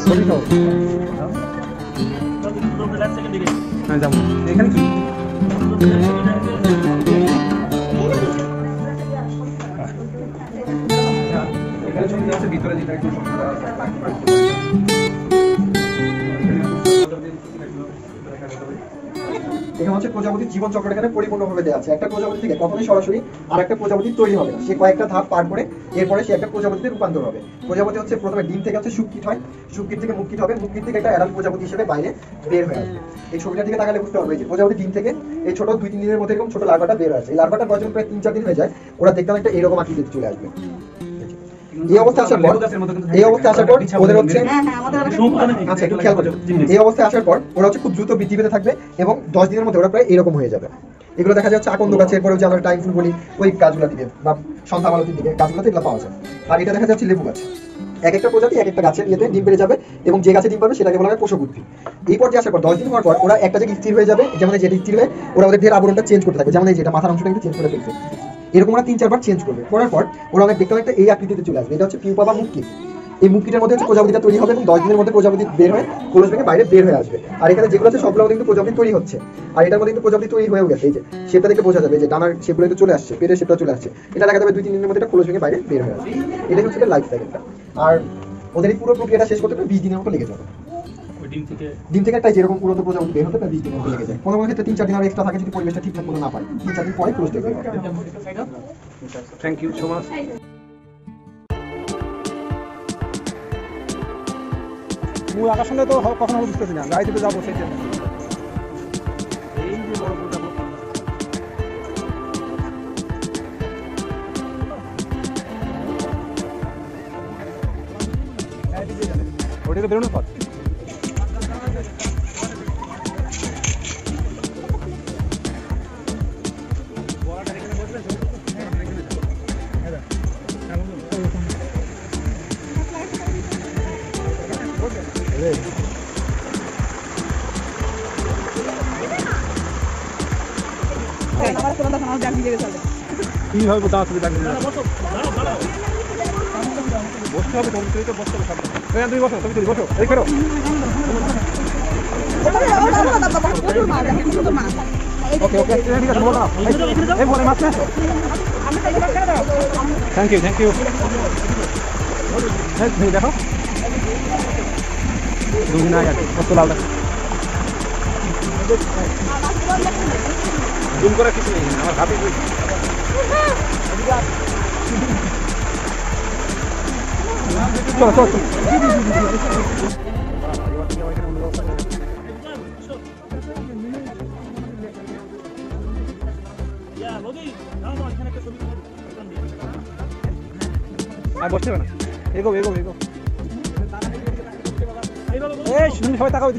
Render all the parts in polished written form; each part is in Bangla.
ছবি খাও হ্যাঁ যাবো এখানে কি ভিতরে যেটা একটু এখানে হচ্ছে প্রজাপতির জীবন চক্র এখানে পরিপূর্ণভাবে দেওয়া আছে। একটা প্রজাপতি থেকে কখনোই সরাসরি আর একটা প্রজাপতি তৈরি হবে না, সে কয়েকটা ধাপ পার করে এরপরে সে একটা প্রজাপতিতে রূপান্তর হবে। প্রজাপতি হচ্ছে প্রথমে ডিম থেকে হচ্ছে শুককিট হয়, শুককিট থেকে মুক্কিট হবে, মুক্কিট থেকে একটা অ্যাডাল্ট প্রজাপতি হিসেবে বাইরে বের হয়ে আসবে। এই ছবিটার দিকে তাকালে বুঝতে পারবে যে প্রজাপতি ডিম থেকে এই ছোট 2-3 দিনের মধ্যে এরকম ছোট লার্ভাটা বের আসে। এই লার্ভাটা বয়স প্রায় 3-4 দিন হয়ে যায়, ওরা দেখতে একটা এরকম আকৃতিতে চলে আসবে। এই অবস্থা আসার পর ওদের হচ্ছে আচ্ছা একটু খেয়াল করো, এই অবস্থায় আসার পর ওরা হচ্ছে খুব দ্রুত বৃদ্ধি পেতে থাকবে এবং 10 দিনের মধ্যে ওরা প্রায় এরকম হয়ে যাবে। এগুলো দেখা যাচ্ছে আকন্দ গাছের পরে যে আমরা টাইম ফুল বলি ওই গাছগুলো দিকে বা সন্ধ্যা মালতির দিকে গাছগুলোতে এগুলো পাওয়া যায়। আর এটা দেখা যাচ্ছে লেবু গাছ, এক একটা প্রজাতি এক একটা গাছের ইয়েতে ডিম পেড়ে যাবে এবং যে গাছে ডিম পাবে সেটাকে বলা হয় কোষবৃদ্ধি। এই পর্যায়ে আসার পর 10 দিন হওয়ার পর ওরা একটা জায়গায় স্থির হয়ে যাবে, যেমন যেটা স্থির হয়ে ওরা ওদের দেহের আবরণটা চেঞ্জ করতে থাকবে, যেমন এই যেটা মাথার অংশটা কিন্তু চেঞ্জ করে ফেলছে। এরকম ওরা 3-4 বার চেঞ্জ করবে, করার পর ওরা অনেক দেখতে একটা এই আকৃতিতে চলে আসবে। এটা হচ্ছে পিউপা বা মুক্কি। এই মুক্কিটার মধ্যে হচ্ছে প্রজাপতিটা তৈরি হবে এবং 10 দিনের মধ্যে প্রজাপতি বের হয়ে কোলস ভেঙে বাইরে বের হয়ে আসবে। আর এখানে যেগুলো আছে সবগুলো কিন্তু প্রজাপতি তৈরি হচ্ছে, আর এটার মধ্যে কিন্তু প্রজাপতি তৈরি হয়েও গেছে। এই যে সেটা দেখে বোঝা যাবে যে ডানার শেপগুলো কিন্তু চলে আসছে, পেটের শেপটা চলে আসছে। এটা দেখা যাবে 2-3 দিনের মধ্যে এটা কোলস ভেঙে বাইরে বের হয়ে আসবে। এটাই হচ্ছে লাইফ সাইকেলটা। আর ওদের এই পুরো প্রক্রিয়াটা শেষ করতে প্রায় 20 দিনের মতো লেগে যাবে। ডিম থেকে একটা যেরকম পুরো প্রজাপতি বের হতে প্রায় 20 দিনের মতো লেগে যায়। কোনো কোনো ক্ষেত্রে 3-4 দিন আর এক্সট্রা থাকে যদি পরিবেশটা ঠিকঠাক মতো না পায়, 3-4 দিন পরে ক্লোজ হয়ে যাবে। Thank you so much. মূল আকর্ষণটা তো কখনো বুঝতেছি না, গাড়িতে যাবো সেই জন্য। এই যে বড় প্রজাপতি ওটা তো বেরোনোর পথ। কিভাবে বসতে হবে, তুমি বসতে হবে, তুমি বসো, তুমি বসো, এই ফেরো। ওকে ওকে ঠিক আছে, বলো এই বলে মাছ না। Thank you thank you. দেখো দুদিন আগে কত লাল জুম করা কিছু নেই, আমার হাতে চলো চলো আর বসতে হবে না, এগো এগো এগো। এই শুনুন সবাই তাকাও।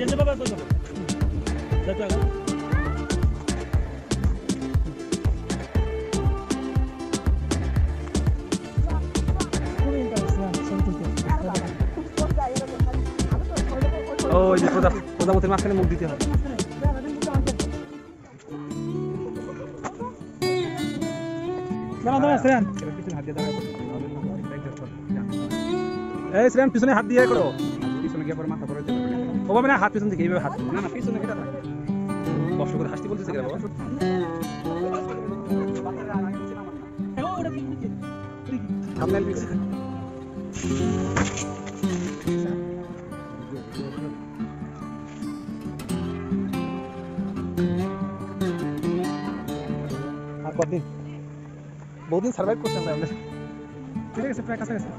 ওই যে প্রজাপতির মাঝখানে মুখ দিতে হবে। এই শ্রেয়ান পিছনে হাত দিয়ে করো, পিছনে গিয়ে পরে মাথা পরে ওভাবে না, হাত পিছন থেকে এইভাবে হাত না না পিছনে কেটে থাকে। কষ্ট করে হাসতে বলতেছে কেন বাবা? সামনে পিছনে আর কতদিন বহুদিন সার্ভাইভ করছেন আমরা। ঠিক আছে প্রায় কাছাকাছি।